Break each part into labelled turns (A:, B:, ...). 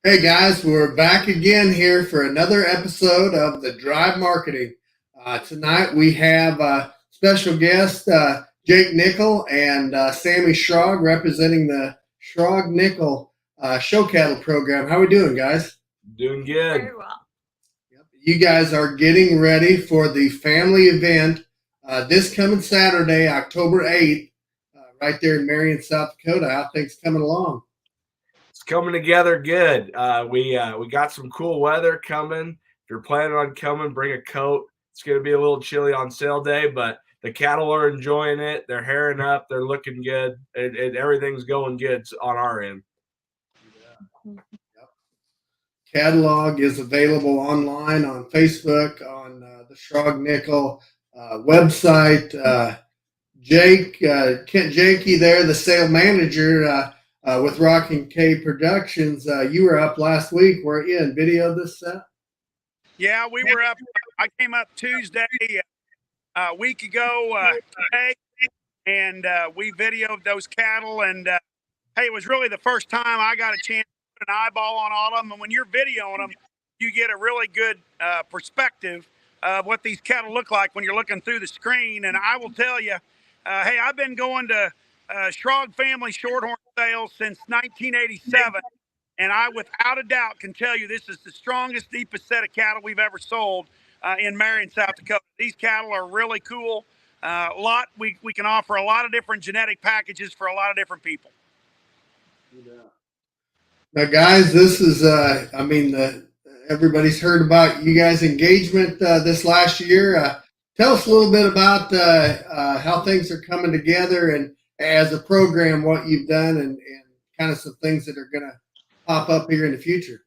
A: Hey guys, we're back again here for another episode of the Drive Marketing. Tonight we have special guest Jake Nickel and Sammy Schrag representing the Schrag Nikkel show cattle program. How we doing, guys?
B: Doing good.
C: Very well.
A: Yep. You guys are getting ready for the family event this coming Saturday, October 8th, right there in Marion, South Dakota. How things coming along?
B: It's coming together good. We got some cool weather coming. If you're planning on coming, bring a coat. It's going to be a little chilly on sale day, but the cattle are enjoying it. They're hairing up. They're looking good. Everything's going good on our end.
A: Yep. Catalog is available online on Facebook, on the Schrag Nikkel website. Kent Jakey there, the sale manager with Rocking K Productions. You were up last week, weren't you, and videoed this set?
D: Yeah, we were up. I came up Tuesday a week ago today, and we videoed those cattle. And hey, it was really the first time I got a chance to put an eyeball on all of them. And when you're videoing them, you get a really good perspective of what these cattle look like when you're looking through the screen. And I will tell you, hey, I've been going to Schrag family shorthorn sales since 1987. And I, without a doubt, can tell you this is the strongest, deepest set of cattle we've ever sold in Marion, South Dakota. These cattle are really cool. We can offer a lot of different genetic packages for a lot of different people.
A: Now, guys, this is, everybody's heard about you guys' engagement this last year. Tell us a little bit about how things are coming together and as a program, what you've done and kind of some things that are going to pop up here in the future.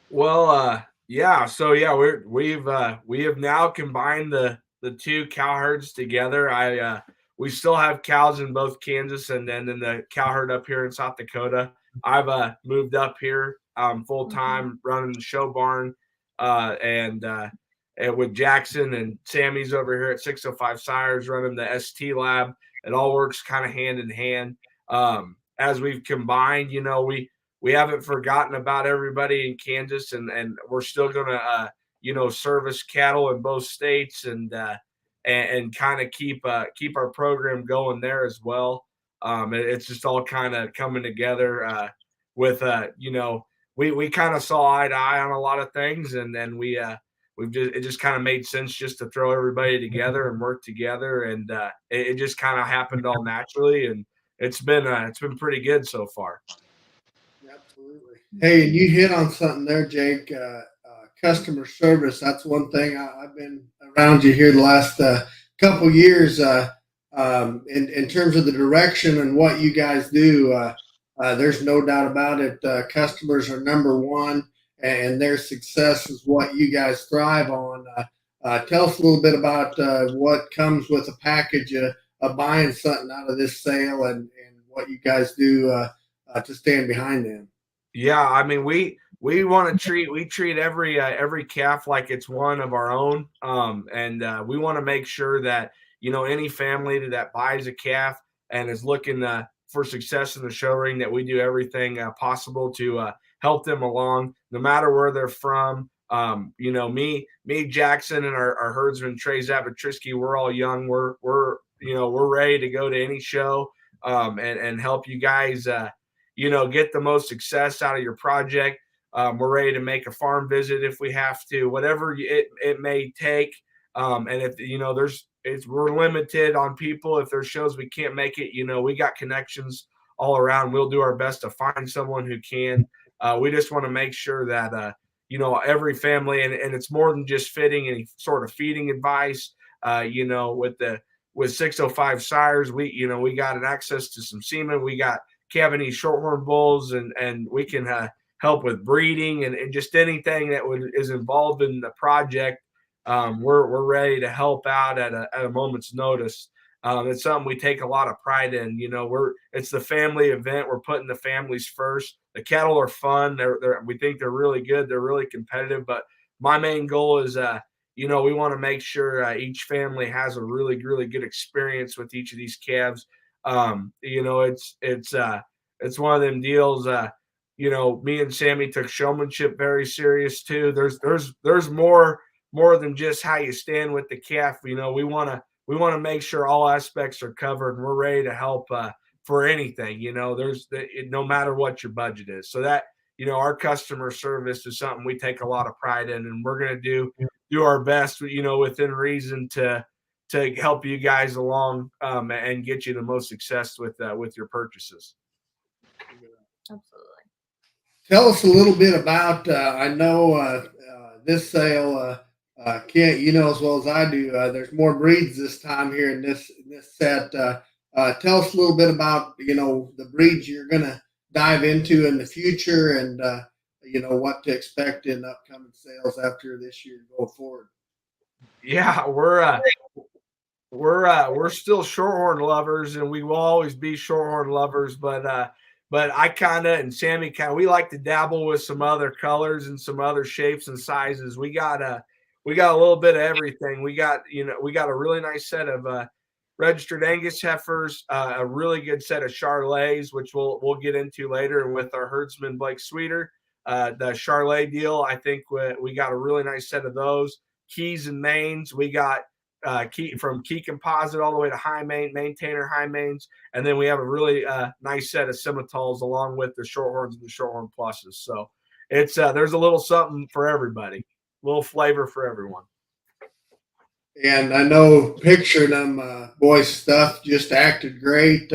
B: Well, yeah. So yeah, we have now combined the two cow herds together. We still have cows in both Kansas and then in the cow herd up here in South Dakota. I've moved up here full time running the show barn and with Jackson and Sammy's over here at 605 Sires running the ST lab. It all works kind of hand in hand. As we've combined, we haven't forgotten about everybody in Kansas, and we're still going to, service cattle in both states and kind of keep our program going there as well. It's just all kind of coming together with, we kind of saw eye to eye on a lot of things, and then it just kind of made sense just to throw everybody together and work together, and it just kind of happened all naturally, and it's been pretty good so far.
A: Absolutely. Hey, and you hit on something there, Jake. Customer service. That's one thing I've been around you here the last couple years. In terms of the direction and what you guys do, there's no doubt about it. Customers are number one, and their success is what you guys thrive on. Tell us a little bit about what comes with a package of buying something out of this sale and what you guys do to stand behind them.
B: Yeah, I mean, we want to treat every calf like it's one of our own, and we want to make sure that any family that buys a calf and is looking for success in the show ring, that we do everything possible to help them along, no matter where they're from. Me, Jackson, and our herdsman Trey Zavatrisky, we're all young. We're ready to go to any show and help you guys. Get the most success out of your project. We're ready to make a farm visit if we have to, whatever it may take. And if we're limited on people. If there's shows we can't make it, we got connections all around. We'll do our best to find someone who can. We just want to make sure that every family, and it's more than just fitting any sort of feeding advice. With 605 sires, we got an access to some semen. We got Cavanese shorthorn bulls, and we can help with breeding and just anything that is involved in the project. We're ready to help out at a moment's notice. It's something we take a lot of pride in. It's the family event. We're putting the families first. The cattle are fun. We think they're really good. They're really competitive. But my main goal is, we want to make sure each family has a really, really good experience with each of these calves. It's one of them deals. me and Sammy took showmanship very serious too. There's more than just how you stand with the calf. We want to make sure all aspects are covered, and we're ready to help for anything. No matter what your budget is. So that our customer service is something we take a lot of pride in, and we're going to do our best, within reason to help you guys along and get you the most success with your purchases.
C: Absolutely.
A: Tell us a little bit about, I know this sale, Kent, as well as I do, there's more breeds this time here in this set. Tell us a little bit about, the breeds you're going to dive into in the future and, what to expect in upcoming sales after this year going forward.
B: Yeah, we're still shorthorn lovers, and we will always be shorthorn lovers, but I and Sammy we like to dabble with some other colors and some other shapes and sizes. We got a little bit of everything. We got a really nice set of registered Angus heifers, a really good set of Charolais, which we'll get into later with our herdsman Blake Sweeter. The Charolais deal, I think we got a really nice set of those. Keys and mains, we got from key composite all the way to high maintainer high mains, and then we have a really nice set of scimitals along with the shorthorns and the shorthorn pluses. So it's there's a little something for everybody, a little flavor for everyone.
A: And I know picturing them boys stuff just acted great.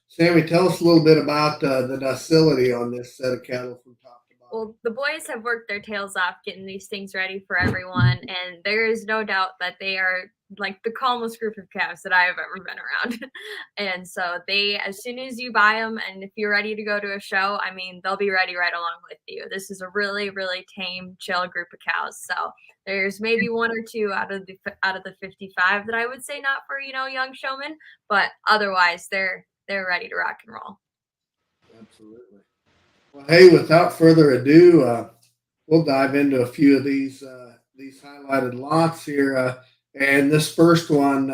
A: Sammy, tell us a little bit about the docility on this set of cattle from top to bottom.
C: Well, the boys have worked their tails off getting these things ready for everyone, and there is no doubt that they are like the calmest group of calves that I have ever been around. And so as soon as you buy them, and if you're ready to go to a show, I mean, they'll be ready right along with you. This is a really, really tame, chill group of cows. So there's maybe one or two out of the 55 that I would say not for, young showmen, but otherwise they're ready to rock and roll.
A: Absolutely. Well, hey, without further ado, we'll dive into a few of these highlighted lots here. And this first one,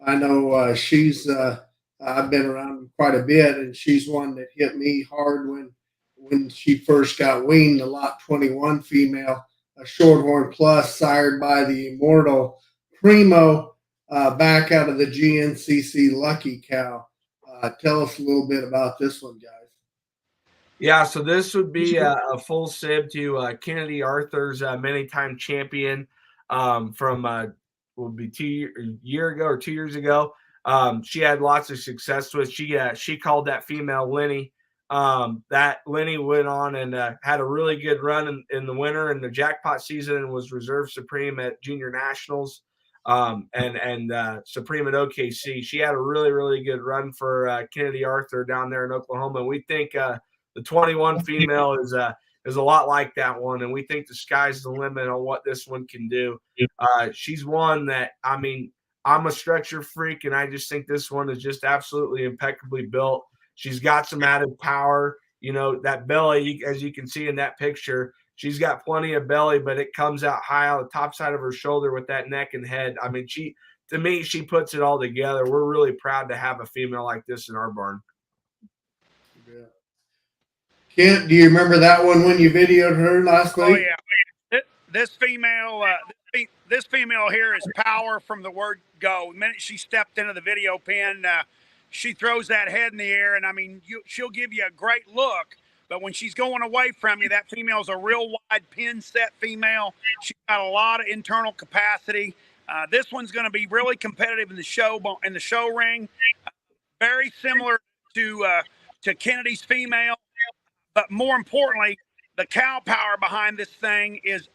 A: I know she's I've been around quite a bit, and she's one that hit me hard when she first got weaned. The lot 21 female, a shorthorn plus, sired by the immortal Primo, back out of the GNCC Lucky Cow. Tell us a little bit about this one, guys.
B: Yeah, so this would be a full sib to Kennedy Arthur's many-time champion from will be 2 years ago. She had lots of success with. She called that female Lenny. That Lenny went on and had a really good run in the winter in the jackpot season and was reserve supreme at Junior Nationals and supreme at OKC. She had a really, really good run for Kennedy Arthur down there in Oklahoma. And we think the 21 female is a lot like that one, and we think the sky's the limit on what this one can do. She's one that, I mean, I'm a stretcher freak, and I just think this one is just absolutely impeccably built. She's got some added power. That belly, as you can see in that picture, she's got plenty of belly, but it comes out high on the top side of her shoulder with that neck and head. I mean, to me, she puts it all together. We're really proud to have a female like this in our barn.
A: Yeah. Kent, do you remember that one when you videoed her last week?
D: Oh yeah, this female here is power from the word go. The minute she stepped into the video pen, she throws that head in the air, and I mean, she'll give you a great look. But when she's going away from you, that female's a real wide pin set female. She's got a lot of internal capacity. This one's going to be really competitive in the show ring. Very similar to Kennedy's female. But more importantly, the cow power behind this thing is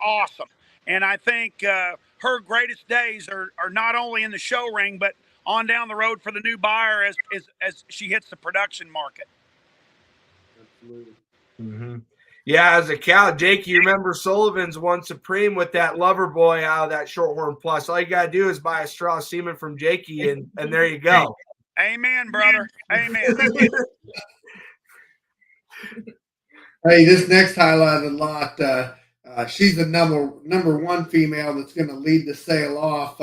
D: awesome. And I think her greatest days are not only in the show ring, but on down the road for the new buyer as she hits the production market.
A: Absolutely.
B: Mm-hmm. Yeah, as a cow, Jake, you remember Sullivan's won supreme with that lover boy out of that shorthorn plus. All you got to do is buy a straw semen from Jakey, and there you go.
D: Amen, brother. Amen.
A: Hey, this next highlighted lot, she's the number one female that's going to lead the sale off.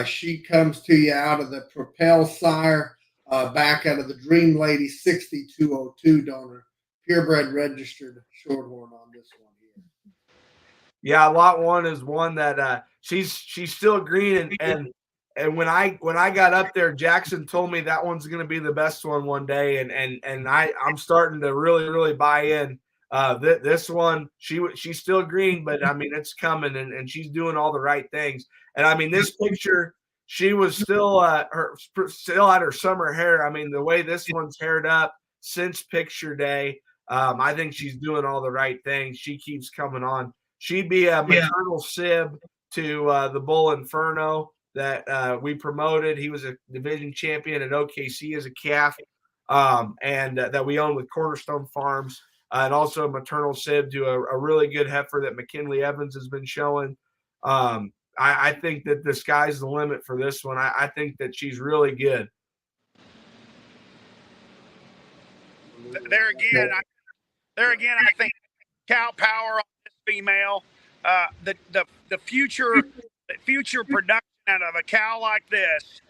A: She comes to you out of the Propel sire, back out of the Dream Lady 6202 donor, purebred registered shorthorn on this one here.
B: Yeah, lot one is one that she's still green, and when I got up there, Jackson told me that one's going to be the best one day, and I'm starting to really buy in. This one, she's still green, but I mean it's coming, and she's doing all the right things. And I mean this picture, she was still still had her summer hair. I mean the way this one's haired up since picture day, I think she's doing all the right things. She keeps coming on. She'd be a maternal sib to the Bull Inferno that we promoted. He was a division champion at OKC as a calf, and that we own with Cornerstone Farms, and also a maternal sib to a really good heifer that McKinley Evans has been showing. I think that the sky's the limit for this one. I think that she's really good.
D: There again, I think cow power on this female. The future production out of a cow like this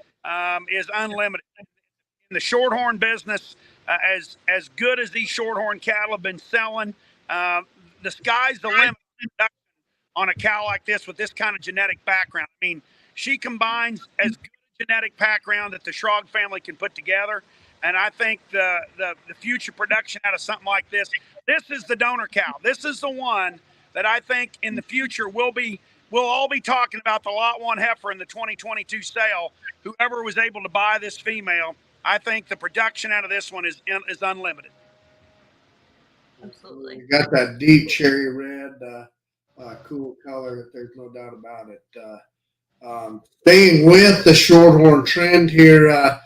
D: is unlimited. In the shorthorn business, as good as these shorthorn cattle have been selling, the sky's the limit on a cow like this with this kind of genetic background. I mean, she combines as good a genetic background that the Schrag family can put together. And I think the future production out of something like this is the donor cow. This is the one that I think in the future we'll all be talking about the lot one heifer in the 2022 sale. Whoever was able to buy this female, I think the production out of this one is unlimited.
C: Absolutely.
A: You got that deep cherry red, cool color. There's no doubt about it. Staying with the shorthorn trend here,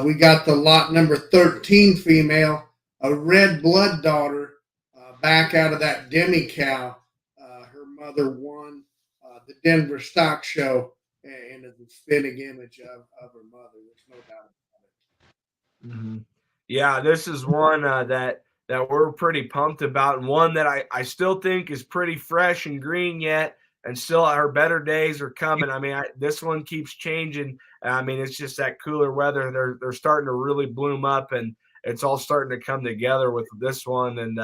A: we got the lot number 13 female, a red blood daughter, back out of that demi cow. Her mother won the Denver Stock Show and is a spitting image of her mother. There's no doubt about it.
B: Mm-hmm. Yeah, this is one that we're pretty pumped about, and one that I still think is pretty fresh and green yet, and still her better days are coming. I mean, this one keeps changing. I mean, it's just that cooler weather. They're starting to really bloom up, and it's all starting to come together with this one. And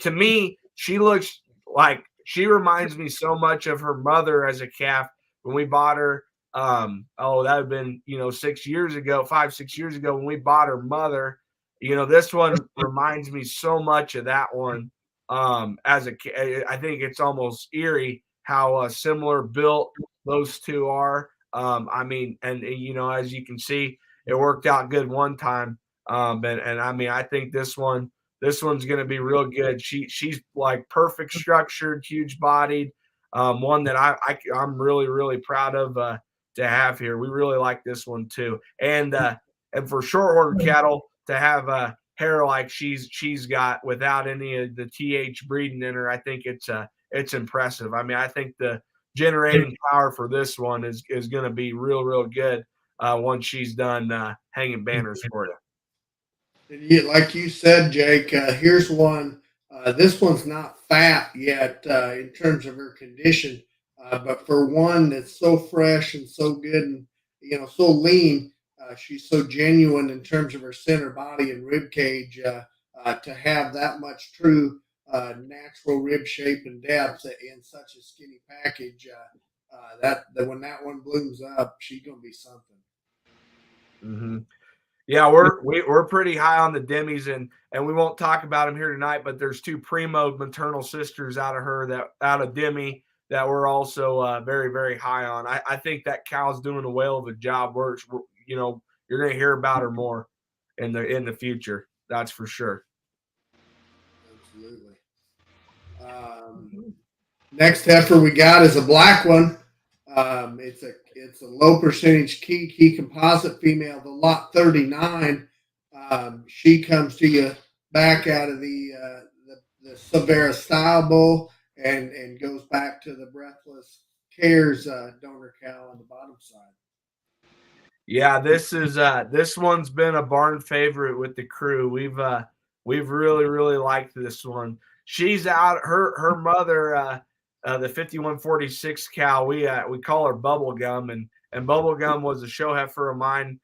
B: to me, she looks like she reminds me so much of her mother as a calf when we bought her. That would have been 6 years ago, 5-6 years ago when we bought her mother. This one reminds me so much of that one. I think it's almost eerie how similar built those two are. I mean, and as you can see, it worked out good one time. And I mean, I think this one's going to be real good. She's like perfect structured, huge bodied. One that I'm really proud of to have here. We really like this one too. And for shorthorn cattle to have hair like she's got without any of the TH breeding in her, I think it's impressive. I mean, I think the generating power for this one is going to be real good once she's done hanging banners for you.
A: And like you said, Jake, here's one. This one's not fat yet in terms of her condition, but for one that's so fresh and so good and so lean, she's so genuine in terms of her center body and rib cage. To have that much true natural rib shape and depth in such a skinny package, that when that one blooms up, she's gonna be something.
B: Mm-hmm. Yeah, we're pretty high on the demis, and we won't talk about them here tonight. But there's two primo maternal sisters out of demi that we're also very high on. I think that cow's doing a whale of a job. You're going to hear about her more in the future. That's for sure.
A: Absolutely. Next heifer we got is a black one. It's a low percentage key composite female, the lot 39. She comes to you back out of the Savera style bull and goes back to the Breathless Cares donor cow on the bottom side.
B: Yeah, this one's been a barn favorite with the crew. We've really liked this one. She's out. Her mother, the 5146 cow. We call her Bubblegum, and Bubblegum was a show heifer of mine.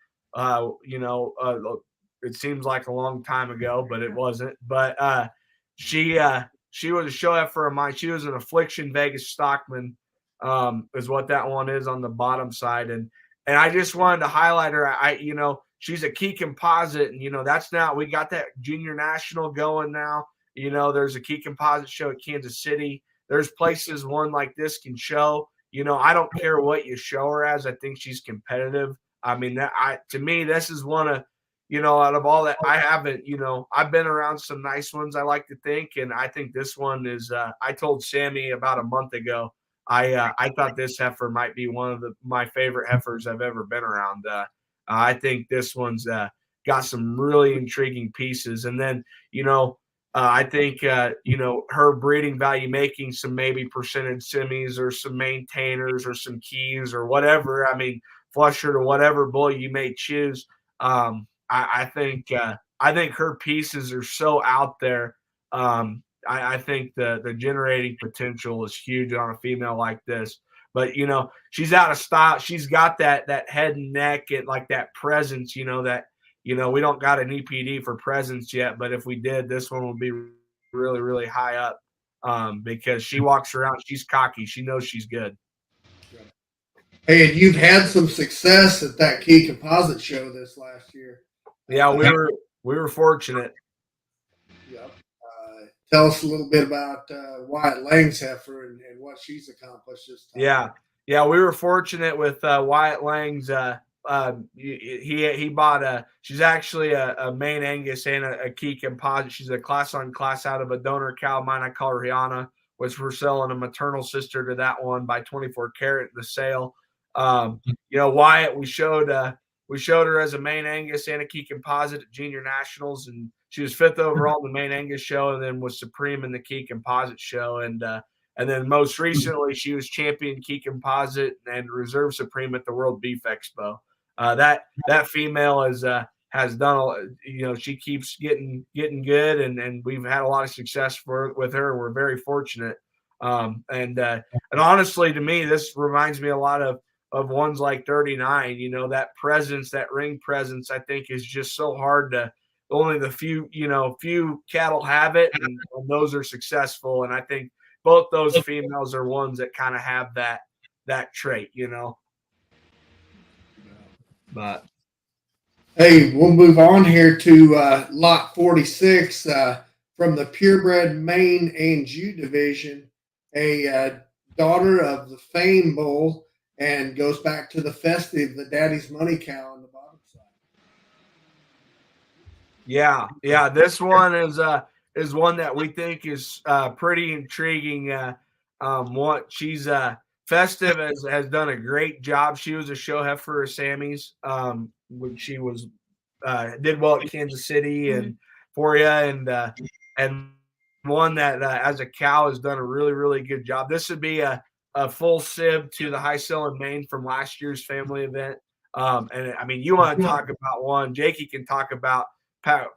B: it seems like a long time ago, but it wasn't. But she was a show heifer of mine. She was an Affliction Vegas Stockman, is what that one is on the bottom side. And I just wanted to highlight her. She's a key composite, and that's now we got that junior national going now. There's a key composite show at Kansas City. There's places one like this can show. I don't care what you show her as. I think she's competitive. I mean, to me, this is one of, out of all that I haven't, I've been around some nice ones, I like to think. And I think this one is, I told Sammy about a month ago, I thought this heifer might be one of my favorite heifers I've ever been around. I think this one's got some really intriguing pieces. And then, I think, her breeding value, making some maybe percentage semis or some maintainers or some keys or whatever. I mean, flusher to whatever bull you may choose. I think her pieces are so out there. I think the generating potential is huge on a female like this. But she's out of style. She's got that head and neck and like that presence. We don't got an EPD for presence yet, but if we did, this one would be really, really high up because she walks around. She's cocky. She knows she's good.
A: Hey, and you've had some success at that key composite show this last year.
B: Yeah, we were fortunate.
A: Yep. Tell us a little bit about Wyatt Lang's heifer and what she's accomplished this time.
B: Yeah, we were fortunate with Wyatt Lang's. He bought she's actually a main Angus and a key composite. She's a class on class out of a donor cow. Mine, I call her Rihanna, which we're selling a maternal sister to that one by 24 karat the sale. Wyatt, we showed her as a main Angus and a key composite at junior nationals, and she was 5th overall in the main Angus show, and then was supreme in the key composite show, and then most recently she was champion key composite and reserve supreme at the World Beef Expo. That female has done, she keeps getting good, and we've had a lot of success with her. We're very fortunate. And honestly, to me, this reminds me a lot of ones like 39, that presence, that ring presence, I think is just so hard to, only the few cattle have it, and those are successful. And I think both those females are ones that kind of have that trait, But
A: hey, we'll move on here to lot 46 from the purebred Maine Anjou division, a daughter of the Fame Bull, and goes back to the festive, the Daddy's Money cow on the bottom side.
B: Yeah. This one is one that we think is pretty intriguing. What she's festive has done a great job. She was a show heifer of Sammy's when she was did well at Kansas City and for you, and one that as a cow has done a really, really good job. This would be a full sib to the high sell in Maine from last year's family event. And I mean, you want to talk about one, Jakey can talk about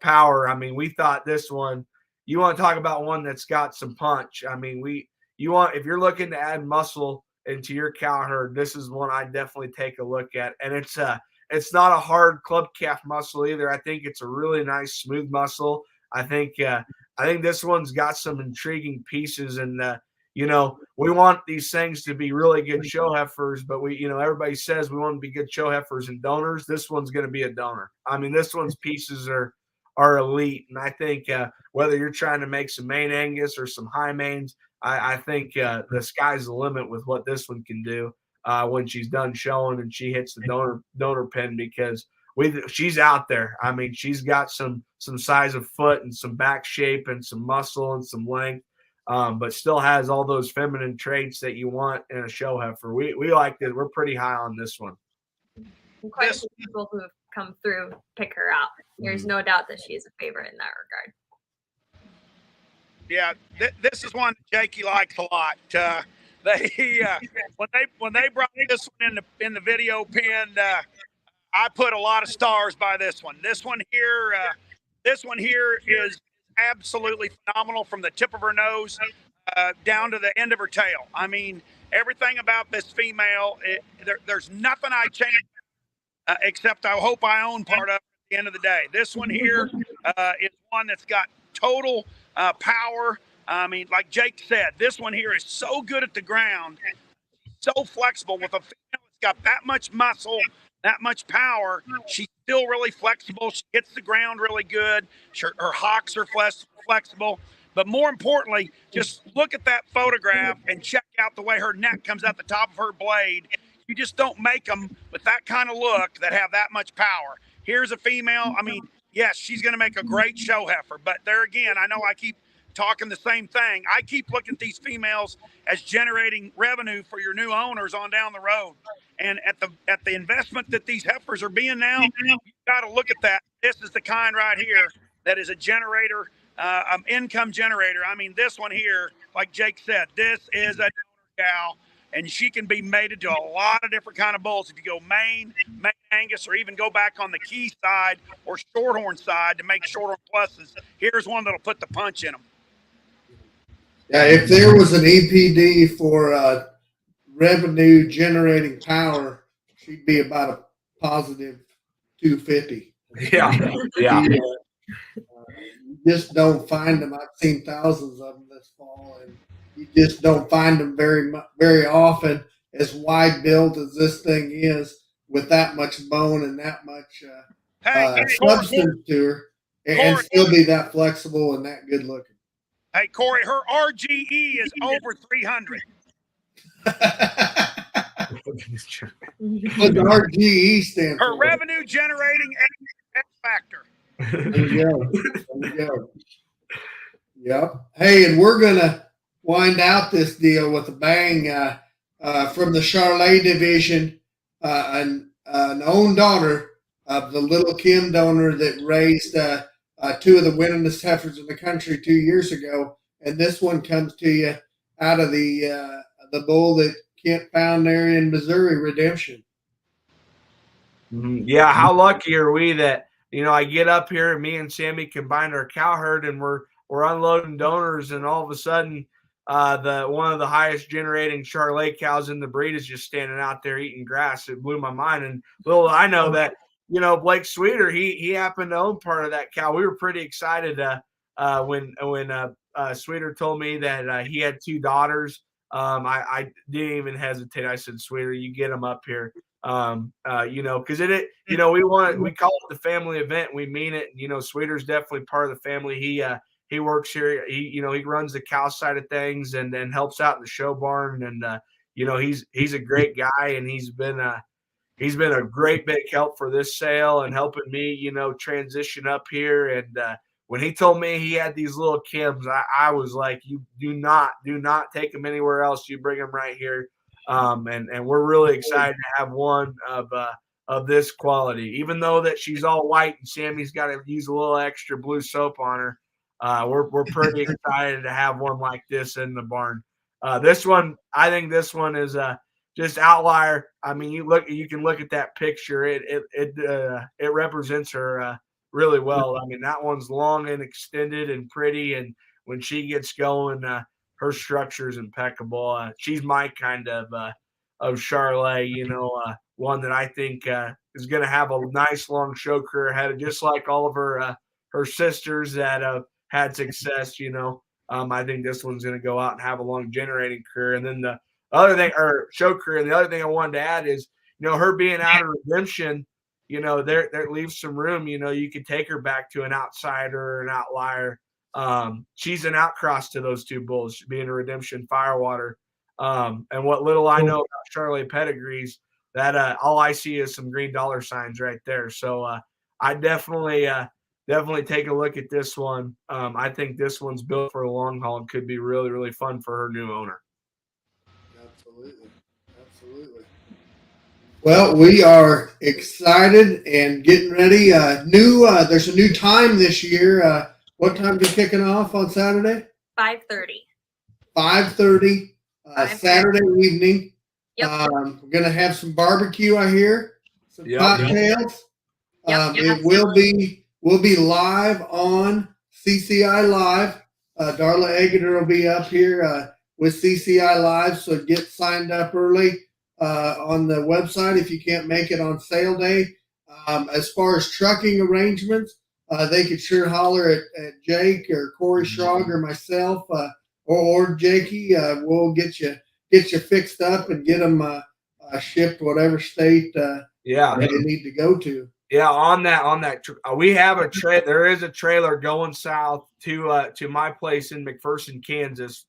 B: power. I mean, we thought this one, you want to talk about one that's got some punch. I mean, if you're looking to add muscle into your cow herd, this is one I definitely take a look at. And it's not a hard club calf muscle either. I think it's a really nice, smooth muscle. I think this one's got some intriguing pieces, and we want these things to be really good show heifers, but everybody says we want to be good show heifers and donors. This one's going to be a donor. I mean, this one's pieces are elite, and I think whether you're trying to make some main Angus or some high mains, I think the sky's the limit with what this one can do when she's done showing and she hits the donor pen, because she's out there. I mean, she's got some size of foot and some back shape and some muscle and some length, but still has all those feminine traits that you want in a show heifer. We like it. We're pretty high on this one.
C: And quite a few people who have come through pick her out. There's no doubt that she's a favorite in that regard.
D: Yeah, this is one that Jakey likes a lot. When they brought this one in the video pen, I put a lot of stars by this one. This one here is absolutely phenomenal from the tip of her nose down to the end of her tail. I mean, everything about this female, there's nothing I change except I hope I own part of it at the end of the day. This one here is one that's got total power. I mean, like Jake said, this one here is so good at the ground, so flexible. With a female that's got that much muscle, that much power, she's still really flexible. She hits the ground really good. Her hocks are flexible. But more importantly, just look at that photograph and check out the way her neck comes out the top of her blade. You just don't make them with that kind of look that have that much power. Here's a female. I mean, yes, she's going to make a great show heifer. But there again, I know I keep talking the same thing. I keep looking at these females as generating revenue for your new owners on down the road. And at the investment that these heifers are being now, you got to look at that. This is the kind right here that is a generator, income generator. I mean, this one here, like Jake said, this is a donor cow, and she can be mated to a lot of different kind of bulls. If you go Maine Angus, or even go back on the key side or shorthorn side to make shorthorn pluses, here's one that'll put the punch in them.
A: Yeah, if there was an EPD for revenue generating power, she'd be about a positive 250.
B: Yeah.
A: You just don't find them. I've seen thousands of them this fall, and you just don't find them very often, as wide built as this thing is, with that much bone and that much substance to her, and still be that flexible and that good looking.
D: Hey, Corey, her RGE is over 300.
A: What the RGE stands
D: Her
A: for?
D: revenue generating X factor.
A: There you go. Yep. Hey, and we're gonna wind out this deal with a bang. From the Charlet division, an own daughter of the Little Kim donor that raised two of the winningest heifers in the country 2 years ago, and this one comes to you out of the bull that Kent found there in Missouri, Redemption.
B: Yeah, how lucky are we that I get up here and me and Sammy combine our cow herd and we're unloading donors, and all of a sudden one of the highest generating Charlet cows in the breed is just standing out there eating grass. It blew my mind, and little I know that Blake Sweeter, he happened to own part of that cow. We were pretty excited when Sweeter told me that he had two daughters. I didn't even hesitate. I said, Sweeter, you get them up here. Because we call it the family event. We mean it. Sweeter's definitely part of the family. He works here. He runs the cow side of things and then helps out in the show barn. And he's a great guy, and he's been a great big help for this sale and helping me, transition up here. And when he told me he had these little Kims, I was like, you do not take them anywhere else. You bring them right here. And we're really excited to have one of this quality, even though that she's all white and Sammy's got to use a little extra blue soap on her. We're pretty excited to have one like this in the barn. This one, I think this one is just outlier. I mean, you can look at that picture. It represents her really well. I mean, that one's long and extended and pretty, and when she gets going, her structure is impeccable. She's my kind of Charlet, one that I think is going to have a nice long show career ahead of, just like all of her sisters that have had success. I think this one's going to go out and have a long generating career. And then the other thing, or show career, and the other thing I wanted to add is, her being out of Redemption, there leaves some room. You could take her back to an outsider or an outlier. She's an outcross to those two bulls, being a Redemption Firewater. And what little I know about Charlet pedigrees, that all I see is some green dollar signs right there. So I definitely take a look at this one. I think this one's built for a long haul and could be really, really fun for her new owner.
A: Absolutely. Well, we are excited and getting ready. There's a new time this year. What time are you kicking off on Saturday?
C: 5:30.
A: 5:30, Saturday evening.
C: Yep.
A: We're going to have some barbecue, I hear, some cocktails. It will be live on CCI.Live. Darla Egeter will be up here with CCI.Live, so get signed up early on the website if you can't make it on sale day. As far as trucking arrangements, they could sure holler at Jake or Corey Schrag or myself, or Jakey. We'll get you fixed up and get them shipped whatever state
B: Yeah.
A: they need to go to.
B: Yeah, on that, we have a there is a trailer going south to my place in McPherson, Kansas,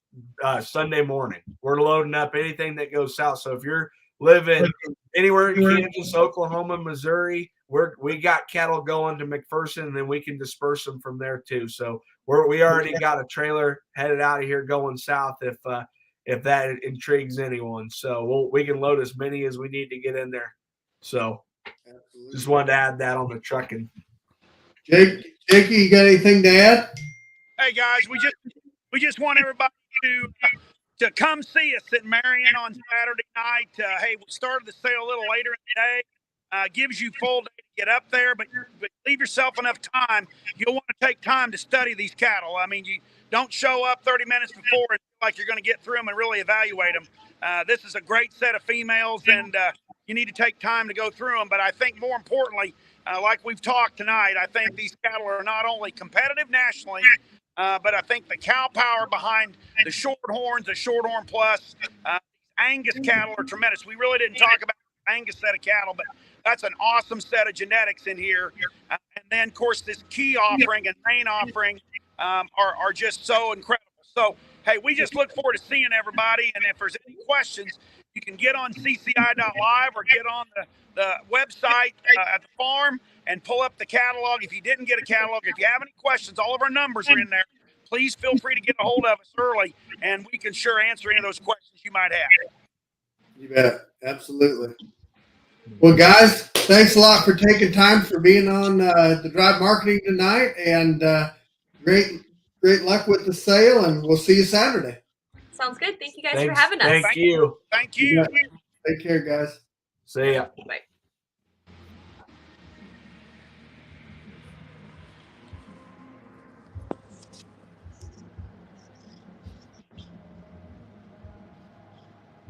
B: Sunday morning. We're loading up anything that goes south. So if you're living anywhere in Kansas, Oklahoma, Missouri, we got cattle going to McPherson, and then we can disperse them from there too. So we already got a trailer headed out of here going south if that intrigues anyone. So we can load as many as we need to get in there. So. Absolutely. Just wanted to add that on the trucking.
A: Jakey, you got anything to add?
D: Hey guys, we just want everybody to come see us at Marion on Saturday night. Hey, we started the sale a little later in the day. Gives you full day to get up there, but leave yourself enough time. You'll want to take time to study these cattle. I mean, you don't show up 30 minutes before and feel like you're going to get through them and really evaluate them. This is a great set of females, and you need to take time to go through them. But I think more importantly, like we've talked tonight, I think these cattle are not only competitive nationally, but I think the cow power behind the Shorthorns, the Shorthorn Plus, Angus cattle are tremendous. We really didn't talk about the Angus set of cattle, but that's an awesome set of genetics in here. And then, of course, this key offering and main offering are just so incredible. So, hey, we just look forward to seeing everybody. And if there's any questions, you can get on CCI.Live or get on the website at the farm and pull up the catalog. If you didn't get a catalog, if you have any questions, all of our numbers are in there. Please feel free to get a hold of us early, and we can sure answer any of those questions you might have.
A: You bet. Absolutely. Well, guys, thanks a lot for taking time for being on the Drive Marketing tonight, and great luck with the sale, and we'll see you Saturday.
C: Sounds good. Thank you guys for having us.
B: Thank you.
D: Thank you.
A: Take care, guys.
B: See ya.
C: Bye.